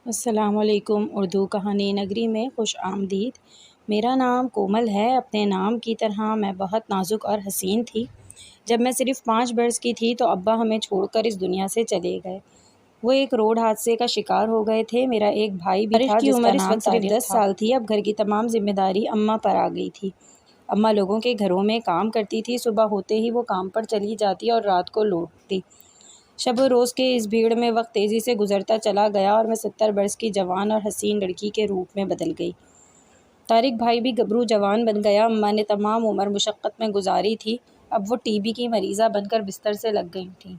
السلام علیکم۔ اردو کہانی نگری میں خوش آمدید۔ میرا نام کومل ہے۔ اپنے نام کی طرح میں بہت نازک اور حسین تھی۔ جب میں صرف 5 برس کی تھی تو ابا ہمیں چھوڑ کر اس دنیا سے چلے گئے۔ وہ ایک روڈ حادثے کا شکار ہو گئے تھے۔ میرا ایک بھائی بھی تھا جس کا نام صرف 10 سال تھی۔ اب گھر کی تمام ذمہ داری اماں پر آ گئی تھی۔ اماں لوگوں کے گھروں میں کام کرتی تھی۔ صبح ہوتے ہی وہ کام پر چلی جاتی اور رات کو لوٹتی۔ شب و روز کے اس بھیڑ میں وقت تیزی سے گزرتا چلا گیا اور میں 70 برس کی جوان اور حسین لڑکی کے روپ میں بدل گئی۔ طارق بھائی بھی گبرو جوان بن گیا۔ اماں نے تمام عمر مشقت میں گزاری تھی۔ اب وہ ٹی بی کی مریضہ بن کر بستر سے لگ گئی تھیں۔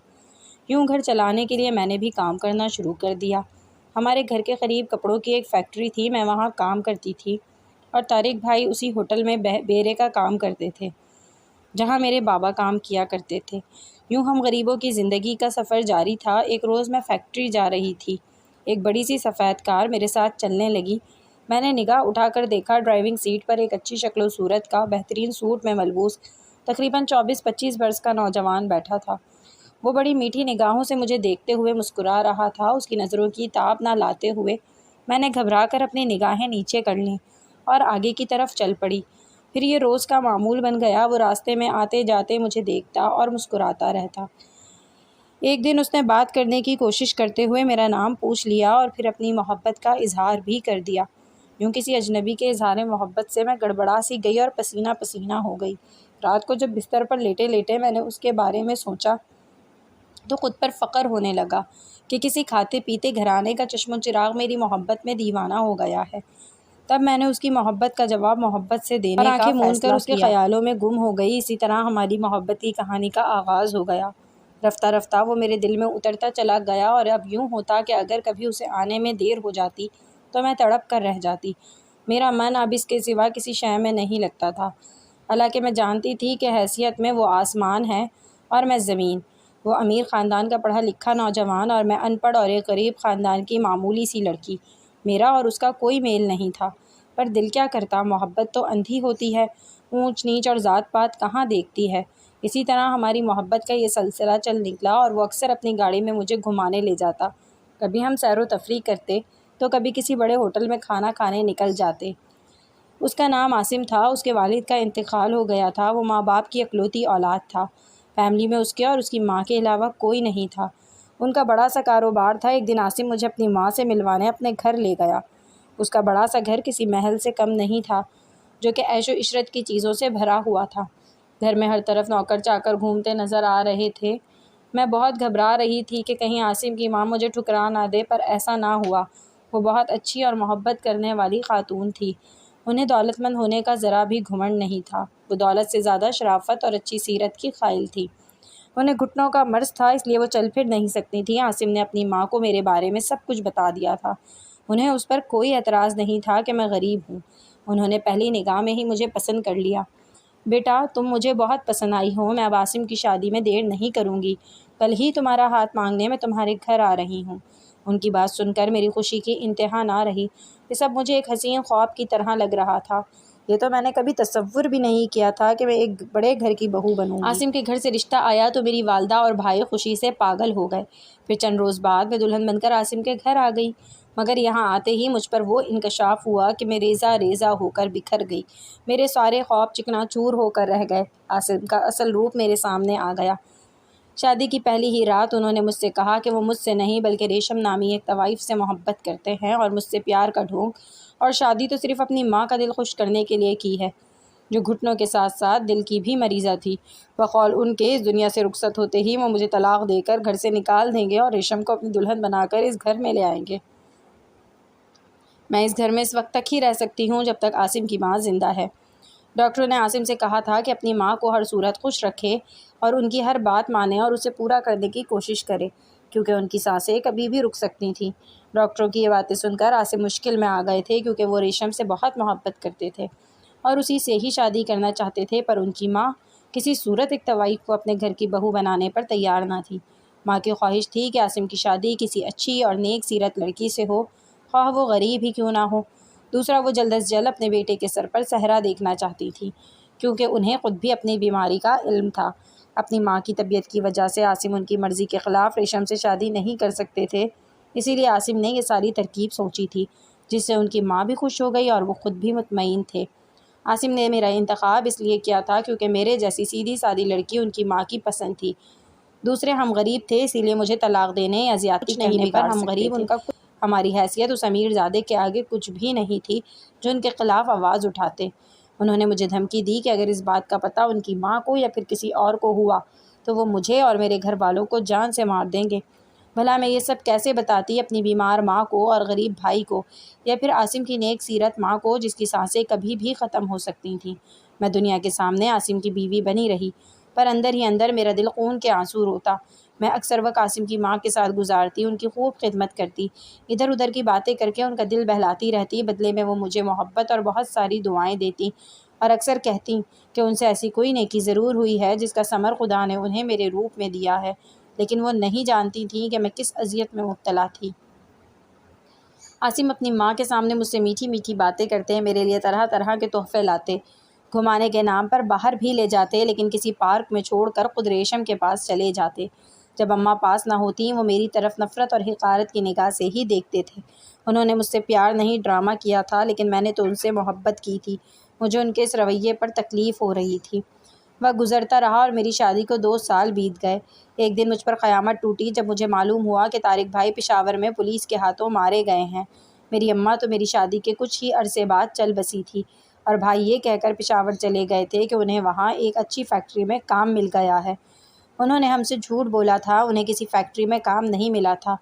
یوں گھر چلانے کے لیے میں نے بھی کام کرنا شروع کر دیا۔ ہمارے گھر کے قریب کپڑوں کی ایک فیکٹری تھی۔ میں وہاں کام کرتی تھی اور طارق بھائی اسی ہوٹل میں بیرے کا کام کرتے تھے جہاں میرے بابا کام کیا کرتے تھے۔ یوں ہم غریبوں کی زندگی کا سفر جاری تھا۔ ایک روز میں فیکٹری جا رہی تھی۔ ایک بڑی سی سفید کار میرے ساتھ چلنے لگی۔ میں نے نگاہ اٹھا کر دیکھا، ڈرائیونگ سیٹ پر ایک اچھی شکل و صورت کا، بہترین سوٹ میں ملبوس تقریباً 24-25 برس کا نوجوان بیٹھا تھا۔ وہ بڑی میٹھی نگاہوں سے مجھے دیکھتے ہوئے مسکرا رہا تھا۔ اس کی نظروں کی تاب نہ لاتے ہوئے میں نے گھبرا کر اپنی نگاہیں نیچے کر لیں اور آگے کی طرف چل پڑی۔ پھر یہ روز کا معمول بن گیا۔ وہ راستے میں آتے جاتے مجھے دیکھتا اور مسکراتا رہتا۔ ایک دن اس نے بات کرنے کی کوشش کرتے ہوئے میرا نام پوچھ لیا اور پھر اپنی محبت کا اظہار بھی کر دیا۔ یوں کسی اجنبی کے اظہار محبت سے میں گڑبڑا سی گئی اور پسینہ پسینہ ہو گئی۔ رات کو جب بستر پر لیٹے لیٹے میں نے اس کے بارے میں سوچا تو خود پر فخر ہونے لگا کہ کسی کھاتے پیتے گھرانے کا چشم و چراغ میری محبت میں دیوانہ ہو گیا ہے۔ تب میں نے اس کی محبت کا جواب محبت سے دینے کا فیصلہ کیا۔ آنکھیں موند کر اس کے خیالوں میں گم ہو گئی۔ اسی طرح ہماری محبت کی کہانی کا آغاز ہو گیا۔ رفتہ رفتہ وہ میرے دل میں اترتا چلا گیا اور اب یوں ہوتا کہ اگر کبھی اسے آنے میں دیر ہو جاتی تو میں تڑپ کر رہ جاتی۔ میرا من اب اس کے سوا کسی شے میں نہیں لگتا تھا۔ حالانکہ میں جانتی تھی کہ حیثیت میں وہ آسمان ہے اور میں زمین۔ وہ امیر خاندان کا پڑھا لکھا نوجوان اور میں ان پڑھ اور ایک غریب خاندان کی معمولی سی لڑکی۔ میرا اور اس کا کوئی میل نہیں تھا، پر دل کیا کرتا، محبت تو اندھی ہوتی ہے، اونچ نیچ اور ذات پات کہاں دیکھتی ہے۔ اسی طرح ہماری محبت کا یہ سلسلہ چل نکلا اور وہ اکثر اپنی گاڑی میں مجھے گھمانے لے جاتا۔ کبھی ہم سیر و تفریح کرتے تو کبھی کسی بڑے ہوٹل میں کھانا کھانے نکل جاتے۔ اس کا نام عاصم تھا۔ اس کے والد کا انتقال ہو گیا تھا۔ وہ ماں باپ کی اکلوتی اولاد تھا۔ فیملی میں اس کے اور اس کی ماں کے علاوہ کوئی نہیں تھا۔ ان کا بڑا سا کاروبار تھا۔ ایک دن عاصم مجھے اپنی ماں سے ملوانے اپنے گھر لے گیا۔ اس کا بڑا سا گھر کسی محل سے کم نہیں تھا، جو کہ عیش و عشرت کی چیزوں سے بھرا ہوا تھا۔ گھر میں ہر طرف نوکر چاکر گھومتے نظر آ رہے تھے۔ میں بہت گھبرا رہی تھی کہ کہیں عاصم کی ماں مجھے ٹھکرا نہ دے، پر ایسا نہ ہوا۔ وہ بہت اچھی اور محبت کرنے والی خاتون تھی۔ انہیں دولت مند ہونے کا ذرا بھی گھمنڈ نہیں تھا۔ وہ دولت سے زیادہ شرافت اور اچھی سیرت کی قائل تھی۔ انہیں گھٹنوں کا مرض تھا، اس لیے وہ چل پھر نہیں سکتی تھیں۔ عاصم نے اپنی ماں کو میرے بارے میں سب کچھ بتا دیا تھا۔ انہیں اس پر کوئی اعتراض نہیں تھا کہ میں غریب ہوں۔ انہوں نے پہلی نگاہ میں ہی مجھے پسند کر لیا۔ بیٹا، تم مجھے بہت پسند آئی ہو۔ میں اب عاصم کی شادی میں دیر نہیں کروں گی۔ کل ہی تمہارا ہاتھ مانگنے میں تمہارے گھر آ رہی ہوں۔ ان کی بات سن کر میری خوشی کی انتہا نہ رہی۔ یہ سب مجھے ایک حسین خواب کی طرح لگ رہا تھا۔ یہ تو میں نے کبھی تصور بھی نہیں کیا تھا کہ میں ایک بڑے گھر کی بہو بنوں گی۔ عاصم کے گھر سے رشتہ آیا تو میری والدہ اور بھائی خوشی سے پاگل ہو گئے۔ پھر چند روز بعد میں دلہن بن کر عاصم کے گھر آ گئی، مگر یہاں آتے ہی مجھ پر وہ انکشاف ہوا کہ میں ریزہ ریزہ ہو کر بکھر گئی۔ میرے سارے خواب چکنا چور ہو کر رہ گئے۔ عاصم کا اصل روپ میرے سامنے آ گیا۔ شادی کی پہلی ہی رات انہوں نے مجھ سے کہا کہ وہ مجھ سے نہیں بلکہ ریشم نامی ایک طوائف سے محبت کرتے ہیں اور مجھ سے پیار کا ڈھونگ اور شادی تو صرف اپنی ماں کا دل خوش کرنے کے لیے کی ہے، جو گھٹنوں کے ساتھ ساتھ دل کی بھی مریضہ تھی۔ بقول ان کے اس دنیا سے رخصت ہوتے ہی وہ مجھے طلاق دے کر گھر سے نکال دیں گے اور ریشم کو اپنی دلہن بنا کر اس گھر میں لے آئیں گے۔ میں اس گھر میں اس وقت تک ہی رہ سکتی ہوں جب تک عاصم کی ماں زندہ ہے۔ ڈاکٹروں نے عاصم سے کہا تھا کہ اپنی ماں کو ہر صورت خوش رکھے اور ان کی ہر بات مانے اور اسے پورا کرنے کی کوشش کرے، کیونکہ ان کی سانسیں کبھی بھی رک سکتی تھیں۔ ڈاکٹروں کی یہ باتیں سن کر عاصم مشکل میں آ گئے تھے، کیونکہ وہ ریشم سے بہت محبت کرتے تھے اور اسی سے ہی شادی کرنا چاہتے تھے، پر ان کی ماں کسی صورت ایک طوائف کو اپنے گھر کی بہو بنانے پر تیار نہ تھی۔ ماں کی خواہش تھی کہ عاصم کی شادی کسی اچھی اور نیک سیرت لڑکی سے ہو، خواہ وہ غریب ہی کیوں نہ ہو۔ دوسرا، وہ جلد از جلد اپنے بیٹے کے سر پر صحرا دیکھنا چاہتی تھی، کیونکہ انہیں خود بھی اپنی بیماری کا علم تھا۔ اپنی ماں کی طبیعت کی وجہ سے عاصم ان کی مرضی کے خلاف ریشم سے شادی نہیں کر سکتے تھے۔ اسی لیے عاصم نے یہ ساری ترکیب سوچی تھی، جس سے ان کی ماں بھی خوش ہو گئی اور وہ خود بھی مطمئن تھے۔ عاصم نے میرا انتخاب اس لیے کیا تھا کیونکہ میرے جیسی سیدھی سادی لڑکی ان کی ماں کی پسند تھی۔ دوسرے ہم غریب تھے، اسی لیے مجھے طلاق دینے یا زیادتی کرنے پر ہم غریب ان کا ہماری حیثیت اس امیر زادے کے آگے کچھ بھی نہیں تھی جو ان کے خلاف آواز اٹھاتے۔ انہوں نے مجھے دھمکی دی کہ اگر اس بات کا پتہ ان کی ماں کو یا پھر کسی اور کو ہوا تو وہ مجھے اور میرے گھر والوں کو جان سے مار دیں گے۔ بھلا میں یہ سب کیسے بتاتی اپنی بیمار ماں کو اور غریب بھائی کو، یا پھر عاصم کی نیک سیرت ماں کو جس کی سانسیں کبھی بھی ختم ہو سکتی تھیں۔ میں دنیا کے سامنے عاصم کی بیوی بنی رہی، پر اندر ہی اندر میرا دل خون کے آنسو روتا۔ میں اکثر وقت عاصم کی ماں کے ساتھ گزارتی، ان کی خوب خدمت کرتی، ادھر ادھر کی باتیں کر کے ان کا دل بہلاتی رہتی۔ بدلے میں وہ مجھے محبت اور بہت ساری دعائیں دیتی اور اکثر کہتی کہ ان سے ایسی کوئی نیکی ضرور ہوئی ہے جس کا ثمر خدا نے انہیں میرے روپ میں دیا ہے، لیکن وہ نہیں جانتی تھیں کہ میں کس اذیت میں مبتلا تھی۔ عاصم اپنی ماں کے سامنے مجھ سے میٹھی میٹھی باتیں کرتے، میرے لیے طرح طرح کے تحفے لاتے، گھمانے کے نام پر باہر بھی لے جاتے، لیکن کسی پارک میں چھوڑ کر خود ریشم کے پاس چلے جاتے۔ جب اماں پاس نہ ہوتیں وہ میری طرف نفرت اور حقارت کی نگاہ سے ہی دیکھتے تھے۔ انہوں نے مجھ سے پیار نہیں ڈرامہ کیا تھا، لیکن میں نے تو ان سے محبت کی تھی۔ مجھے ان کے اس رویے پر تکلیف ہو رہی تھی۔ وقت گزرتا رہا اور میری شادی کو 2 سال بیت گئے۔ ایک دن مجھ پر قیامت ٹوٹی جب مجھے معلوم ہوا کہ طارق بھائی پشاور میں پولیس کے ہاتھوں مارے گئے ہیں۔ میری اماں تو میری شادی کے کچھ ہی عرصے بعد چل بسی تھی، اور بھائی یہ کہہ کر پشاور چلے گئے تھے کہ انہیں وہاں ایک اچھی فیکٹری میں کام مل گیا ہے۔ انہوں نے ہم سے جھوٹ بولا تھا، انہیں کسی فیکٹری میں کام نہیں ملا تھا،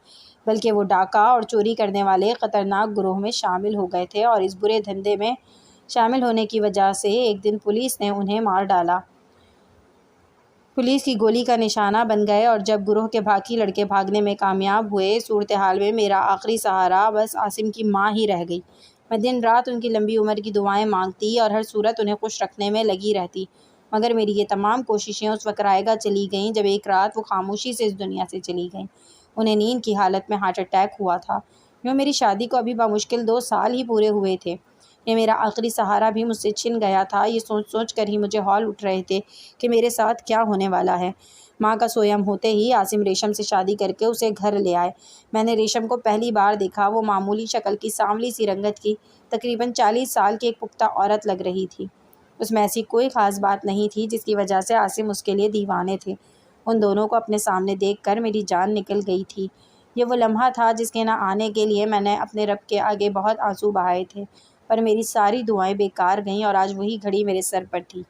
بلکہ وہ ڈاکہ اور چوری کرنے والے خطرناک گروہ میں شامل ہو گئے تھے، اور اس برے دھندے میں شامل ہونے کی وجہ سے ایک دن پولیس نے انہیں مار ڈالا۔ پولیس کی گولی کا نشانہ بن گئے، اور جب گروہ کے باقی لڑکے بھاگنے میں کامیاب ہوئے، صورتحال میں میرا آخری سہارا بس عاصم کی ماں ہی رہ گئی۔ میں دن رات ان کی لمبی عمر کی دعائیں مانگتی اور ہر صورت انہیں خوش رکھنے میں لگی رہتی، مگر میری یہ تمام کوششیں اس وقت رائے گاہ چلی گئیں جب ایک رات وہ خاموشی سے اس دنیا سے چلی گئیں۔ انہیں نیند کی حالت میں ہارٹ اٹیک ہوا تھا۔ یوں میری شادی کو ابھی بمشکل 2 سال ہی پورے ہوئے تھے۔ یہ میرا آخری سہارا بھی مجھ سے چھن گیا تھا۔ یہ سوچ سوچ کر ہی مجھے ہول اٹھ رہے تھے کہ میرے ساتھ کیا ہونے والا ہے۔ ماں کا سویم ہوتے ہی عاصم ریشم سے شادی کر کے اسے گھر لے آئے۔ میں نے ریشم کو پہلی بار دیکھا۔ وہ معمولی شکل کی سانولی سی رنگت کی تقریباً 40 سال کی ایک پختہ عورت لگ رہی تھی۔ اس میں ایسی کوئی خاص بات نہیں تھی جس کی وجہ سے عاصم اس کے لیے دیوانے تھے۔ ان دونوں کو اپنے سامنے دیکھ کر میری جان نکل گئی تھی۔ یہ وہ لمحہ تھا جس کے نہ آنے کے لیے میں نے اپنے رب کے آگے بہت آنسو بہائے تھے، پر میری ساری دعائیں بیکار گئیں اور آج وہی گھڑی میرے سر پر تھی۔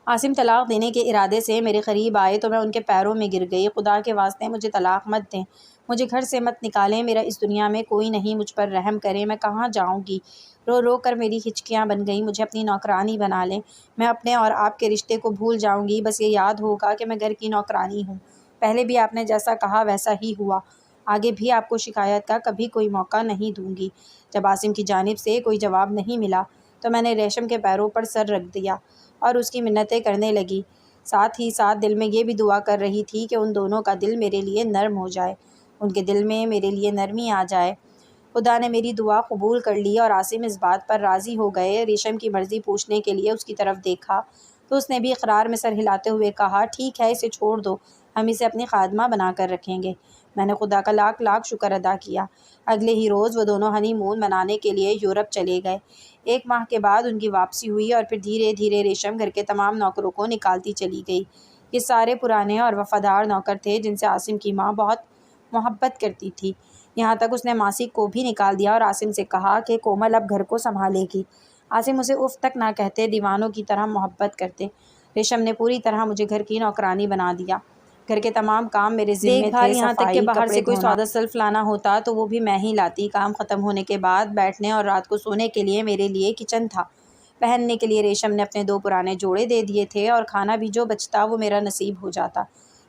عاصم طلاق دینے کے ارادے سے میرے قریب آئے تو میں ان کے پیروں میں گر گئی۔ خدا کے واسطے مجھے طلاق مت دیں، مجھے گھر سے مت نکالیں، میرا اس دنیا میں کوئی نہیں، مجھ پر رحم کریں، میں کہاں جاؤں گی؟ رو رو کر میری ہچکیاں بن گئیں۔ مجھے اپنی نوکرانی بنا لیں، میں اپنے اور آپ کے رشتے کو بھول جاؤں گی، بس یہ یاد ہوگا کہ میں گھر کی نوکرانی ہوں۔ پہلے بھی آپ نے جیسا کہا ویسا ہی ہوا، آگے بھی آپ کو شکایت کا کبھی کوئی موقع نہیں دوں گی۔ جب عاصم کی جانب سے کوئی جواب نہیں ملا تو میں نے ریشم کے پیروں پر سر رکھ دیا اور اس کی منتیں کرنے لگی، ساتھ ہی ساتھ دل میں یہ بھی دعا کر رہی تھی کہ ان دونوں کا دل میرے لیے نرم ہو جائے، ان کے دل میں میرے لیے نرمی آ جائے۔ خدا نے میری دعا قبول کر لی اور عاصم اس بات پر راضی ہو گئے۔ ریشم کی مرضی پوچھنے کے لیے اس کی طرف دیکھا تو اس نے بھی اقرار میں سر ہلاتے ہوئے کہا، ٹھیک ہے، اسے چھوڑ دو، ہم اسے اپنی خادمہ بنا کر رکھیں گے۔ میں نے خدا کا لاکھ لاکھ شکر ادا کیا۔ اگلے ہی روز وہ دونوں ہنی مون منانے کے لیے یورپ چلے گئے۔ 1 ماہ کے بعد ان کی واپسی ہوئی اور پھر دھیرے دھیرے ریشم گھر کے تمام نوکروں کو نکالتی چلی گئی۔ یہ سارے پرانے اور وفادار نوکر تھے جن سے عاصم کی ماں بہت محبت کرتی تھی، یہاں تک اس نے ماسی کو بھی نکال دیا اور عاصم سے کہا کہ کومل اب گھر کو سنبھالے گی۔ عاصم اسے اف تک نہ کہتے، دیوانوں کی طرح محبت کرتے۔ ریشم نے پوری طرح مجھے گھر کی نوکرانی بنا دیا۔ گھر کے تمام کام میرے ذمے تھے، یہاں تک کہ باہر سے کوئی سودا سلف لانا ہوتا تو وہ بھی میں ہی لاتی۔ کام ختم ہونے کے بعد بیٹھنے اور رات کو سونے کے لیے میرے لیے کچن تھا۔ پہننے کے لیے ریشم نے اپنے 2 پرانے جوڑے دے دیے تھے اور کھانا بھی جو بچتا وہ میرا نصیب ہو جاتا۔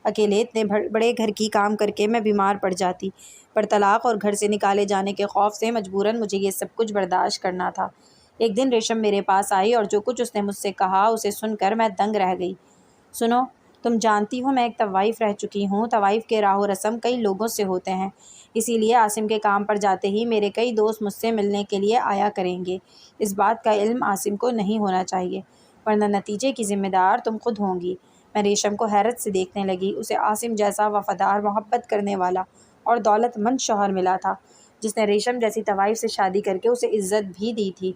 اکیلے اتنے بڑے گھر کی کام کر کے میں بیمار پڑ جاتی، پر طلاق اور گھر سے نکالے جانے کے خوف سے مجبوراً مجھے یہ سب کچھ برداشت کرنا تھا۔ ایک دن ریشم میرے پاس آئی اور جو کچھ اس نے مجھ سے کہا اسے سن کر میں دنگ رہ گئی۔ سنو، تم جانتی ہو میں ایک طوائف رہ چکی ہوں۔ طوائف کے راہ و رسم کئی لوگوں سے ہوتے ہیں، اسی لیے عاصم کے کام پر جاتے ہی میرے کئی دوست مجھ سے ملنے کے لیے آیا کریں گے۔ اس بات کا علم عاصم کو نہیں ہونا چاہیے، ورنہ نتیجے کی ذمہ دار تم خود ہوں گی۔ میں ریشم کو حیرت سے دیکھنے لگی۔ اسے عاصم جیسا وفادار، محبت کرنے والا اور دولت مند شوہر ملا تھا جس نے ریشم جیسی طوائف سے شادی کر کے اسے عزت بھی دی تھی۔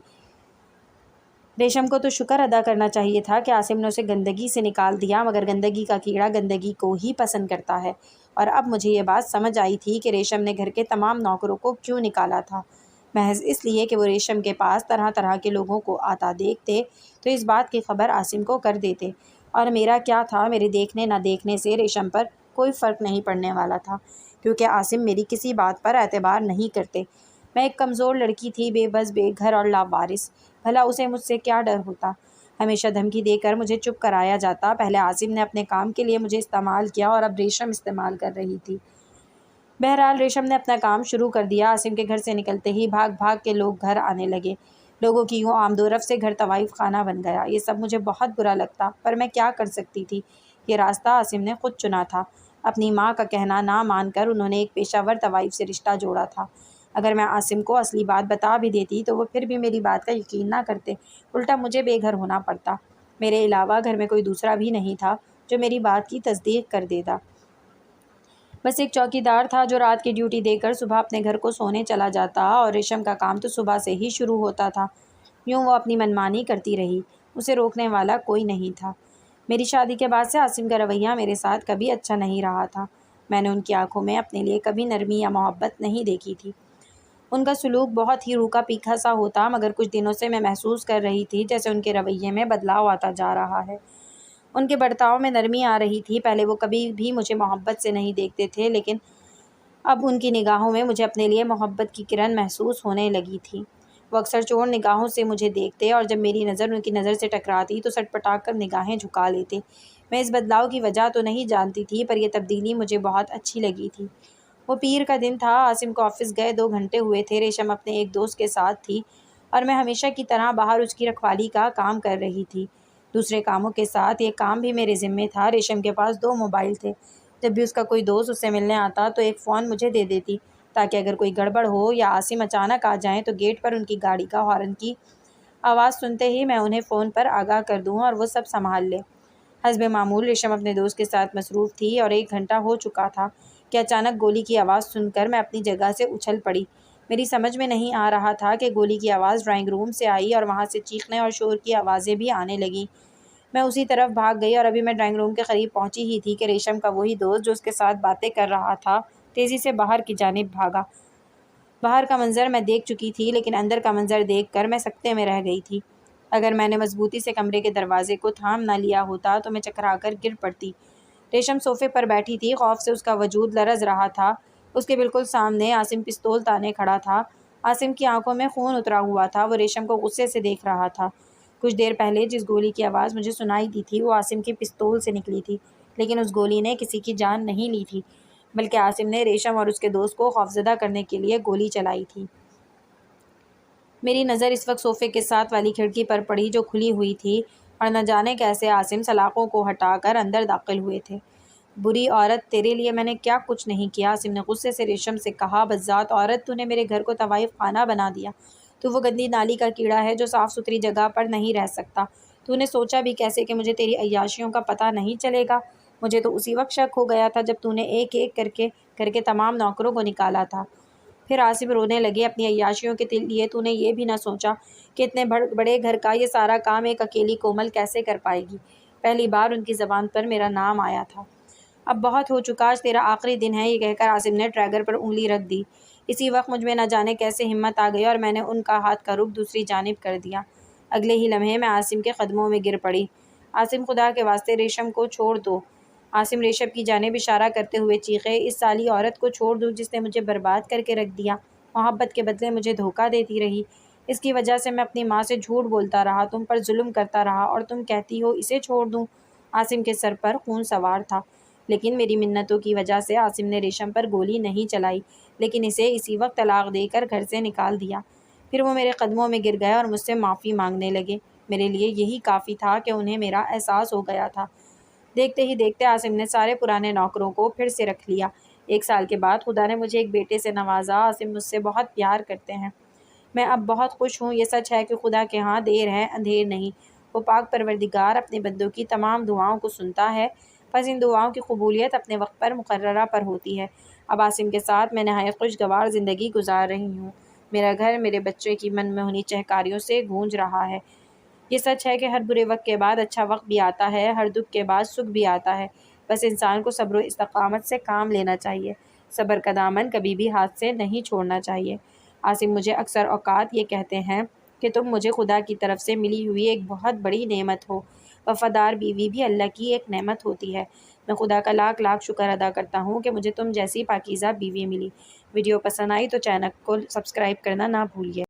ریشم کو تو شکر ادا کرنا چاہیے تھا کہ عاصم نے اسے گندگی سے نکال دیا، مگر گندگی کا کیڑا گندگی کو ہی پسند کرتا ہے۔ اور اب مجھے یہ بات سمجھ آئی تھی کہ ریشم نے گھر کے تمام نوکروں کو کیوں نکالا تھا، محض اس لیے کہ وہ ریشم کے پاس طرح طرح کے لوگوں کو آتا دیکھتے تو اس بات کی خبر عاصم کو کر دیتے۔ اور میرا کیا تھا، میرے دیکھنے نہ دیکھنے سے ریشم پر کوئی فرق نہیں پڑنے والا تھا، کیونکہ عاصم میری کسی بات پر اعتبار نہیں کرتے۔ میں ایک کمزور لڑکی تھی، بے بس، بے گھر اور لاوارث، بھلا اسے مجھ سے کیا ڈر ہوتا؟ ہمیشہ دھمکی دے کر مجھے چپ کرایا جاتا۔ پہلے عاصم نے اپنے کام کے لیے مجھے استعمال کیا اور اب ریشم استعمال کر رہی تھی۔ بہرحال ریشم نے اپنا کام شروع کر دیا۔ عاصم کے گھر سے نکلتے ہی بھاگ بھاگ کے لوگ گھر آنے لگے۔ لوگوں کی یوں آمد و رفت سے گھر طوائف خانہ بن گیا۔ یہ سب مجھے بہت برا لگتا، پر میں کیا کر سکتی تھی؟ یہ راستہ عاصم نے خود چنا تھا۔ اپنی ماں کا کہنا نہ مان کر انہوں نے ایک پیشہ ور طوائف سے رشتہ جوڑا تھا۔ اگر میں عاصم کو اصلی بات بتا بھی دیتی تو وہ پھر بھی میری بات کا یقین نہ کرتے، الٹا مجھے بے گھر ہونا پڑتا۔ میرے علاوہ گھر میں کوئی دوسرا بھی نہیں تھا جو میری بات کی تصدیق کر دیتا۔ بس ایک چوکی دار تھا جو رات کی ڈیوٹی دے کر صبح اپنے گھر کو سونے چلا جاتا، اور ریشم کا کام تو صبح سے ہی شروع ہوتا تھا۔ یوں وہ اپنی منمانی کرتی رہی، اسے روکنے والا کوئی نہیں تھا۔ میری شادی کے بعد سے عاصم کا رویہ میرے ساتھ کبھی اچھا نہیں رہا تھا۔ میں نے ان کی آنکھوں میں اپنے لیے کبھی نرمی یا محبت نہیں دیکھی تھی۔ ان کا سلوک بہت ہی روکھا پھیکا سا ہوتا، مگر کچھ دنوں سے میں محسوس کر رہی تھی جیسے ان کے رویے میں بدلاؤ آتا جا رہا ہے۔ ان کے برتاؤ میں نرمی آ رہی تھی۔ پہلے وہ کبھی بھی مجھے محبت سے نہیں دیکھتے تھے، لیکن اب ان کی نگاہوں میں مجھے اپنے لیے محبت کی کرن محسوس ہونے لگی تھی۔ وہ اکثر چور نگاہوں سے مجھے دیکھتے، اور جب میری نظر ان کی نظر سے ٹکراتی تو سٹ پٹا کر نگاہیں جھکا لیتے۔ میں اس بدلاؤ کی وجہ تو نہیں جانتی تھی، پر یہ تبدیلی مجھے بہت اچھی لگی تھی۔ وہ پیر کا دن تھا، عاصم کو آفس گئے 2 گھنٹے ہوئے تھے۔ ریشم اپنے ایک دوست کے ساتھ تھی اور میں ہمیشہ کی طرح باہر اس کی رکھوالی کا کام کر رہی تھی۔ دوسرے کاموں کے ساتھ یہ کام بھی میرے ذمے تھا۔ ریشم کے پاس 2 موبائل تھے۔ جب بھی اس کا کوئی دوست اس سے ملنے آتا تو ایک فون مجھے دے دیتی، تاکہ اگر کوئی گڑبڑ ہو یا عاصم اچانک آ جائیں تو گیٹ پر ان کی گاڑی کا ہارن کی آواز سنتے ہی میں انہیں فون پر آگاہ کر دوں اور وہ سب سنبھال لیں۔ حسب معمول ریشم اپنے دوست کے ساتھ مصروف تھی، اور 1 گھنٹہ ہو چکا تھا کہ اچانک گولی کی آواز سن کر میں اپنی جگہ سے اچھل پڑی۔ میری سمجھ میں نہیں آ رہا تھا کہ گولی کی آواز ڈرائنگ روم سے آئی اور وہاں سے چیخنے اور شور کی آوازیں بھی آنے لگیں۔ میں اسی طرف بھاگ گئی، اور ابھی میں ڈرائنگ روم کے قریب پہنچی ہی تھی کہ ریشم کا وہی دوست جو اس کے ساتھ باتیں کر رہا تھا تیزی سے باہر کی جانب بھاگا۔ باہر کا منظر میں دیکھ چکی تھی، لیکن اندر کا منظر دیکھ کر میں سکتے میں رہ گئی تھی۔ اگر میں نے مضبوطی سے کمرے کے دروازے کو تھام نہ لیا ہوتا تو میں چکرا کر گر پڑتی۔ ریشم صوفے پر بیٹھی تھی، خوف سے اس کا وجود لرز رہا تھا۔ اس کے بالکل سامنے عاصم پستول تانے کھڑا تھا۔ عاصم کی آنکھوں میں خون اترا ہوا تھا، وہ ریشم کو غصے سے دیکھ رہا تھا۔ کچھ دیر پہلے جس گولی کی آواز مجھے سنائی دی تھی وہ عاصم کی پستول سے نکلی تھی، لیکن اس گولی نے کسی کی جان نہیں لی تھی، بلکہ عاصم نے ریشم اور اس کے دوست کو خوفزدہ کرنے کے لیے گولی چلائی تھی۔ میری نظر اس وقت صوفے کے ساتھ والی کھڑکی پر پڑی جو کھلی ہوئی تھی، اور نہ جانے کیسے عاصم سلاخوں کو ہٹا کر اندر داخل ہوئے تھے۔ بری عورت، تیرے لیے میں نے کیا کچھ نہیں کیا، عاصم نے غصے سے ریشم سے کہا۔ بذات عورت، تو نے میرے گھر کو طوائف خانہ بنا دیا۔ تو وہ گندی نالی کا کیڑا ہے جو صاف ستھری جگہ پر نہیں رہ سکتا۔ تو نے سوچا بھی کیسے کہ مجھے تیری عیاشیوں کا پتہ نہیں چلے گا؟ مجھے تو اسی وقت شک ہو گیا تھا جب تو نے ایک ایک کر کے تمام نوکروں کو نکالا تھا۔ پھر عاصم رونے لگے۔ اپنی عیاشیوں کے لیے تو نے یہ بھی نہ سوچا کہ اتنے بڑے گھر کا یہ سارا کام ایک اکیلی کومل کیسے کر پائے گی؟ پہلی بار ان کی زبان پر میرا نام آیا تھا۔ اب بہت ہو چکا، آج تیرا آخری دن ہے، یہ کہہ کر عاصم نے ٹریگر پر انگلی رکھ دی۔ اسی وقت مجھ میں نہ جانے کیسے ہمت آ گئی اور میں نے ان کا ہاتھ کا رخ دوسری جانب کر دیا۔ اگلے ہی لمحے میں عاصم کے قدموں میں گر پڑی۔ عاصم، خدا کے واسطے ریشم کو چھوڑ دو۔ عاصم ریشم کی جانب اشارہ کرتے ہوئے چیخے۔ اس سالی عورت کو چھوڑ دوں جس نے مجھے برباد کر کے رکھ دیا، محبت کے بدلے مجھے دھوکہ دیتی رہی۔ اس کی وجہ سے میں اپنی ماں سے جھوٹ بولتا رہا، تم پر ظلم کرتا رہا، اور تم کہتی ہو اسے چھوڑ دوں؟ عاصم کے سر پر خون سوار تھا، لیکن میری منتوں کی وجہ سے عاصم نے ریشم پر گولی نہیں چلائی، لیکن اسے اسی وقت طلاق دے کر گھر سے نکال دیا۔ پھر وہ میرے قدموں میں گر گئے اور مجھ سے معافی مانگنے لگے۔ میرے لیے یہی کافی تھا کہ انہیں میرا احساس ہو گیا تھا۔ دیکھتے ہی دیکھتے عاصم نے سارے پرانے نوکروں کو پھر سے رکھ لیا۔ 1 سال کے بعد خدا نے مجھے ایک بیٹے سے نوازا۔ عاصم مجھ سے بہت پیار کرتے ہیں۔ میں اب بہت خوش ہوں۔ یہ سچ ہے کہ خدا کے ہاں دیر ہے اندھیر نہیں۔ وہ پاک پروردگار اپنے بندوں کی تمام دعاؤں کو سنتا ہے، بس ان دعاؤں کی قبولیت اپنے وقت پر مقررہ پر ہوتی ہے۔ اب عاصم کے ساتھ میں نہایت خوشگوار زندگی گزار رہی ہوں۔ میرا گھر میرے بچے کی من موہنی چہکاریوں سے گونج رہا ہے۔ یہ سچ ہے کہ ہر برے وقت کے بعد اچھا وقت بھی آتا ہے، ہر دکھ کے بعد سکھ بھی آتا ہے۔ بس انسان کو صبر و استقامت سے کام لینا چاہیے۔ صبر کا دامن کبھی بھی ہاتھ سے نہیں چھوڑنا چاہیے۔ عاصم مجھے اکثر اوقات یہ کہتے ہیں کہ تم مجھے خدا کی طرف سے ملی ہوئی ایک بہت بڑی نعمت ہو۔ وفادار بیوی بھی اللہ کی ایک نعمت ہوتی ہے۔ میں خدا کا لاکھ لاکھ شکر ادا کرتا ہوں کہ مجھے تم جیسی پاکیزہ بیوی ملی۔ ویڈیو پسند آئی تو چینل کو سبسکرائب کرنا نہ بھولیے۔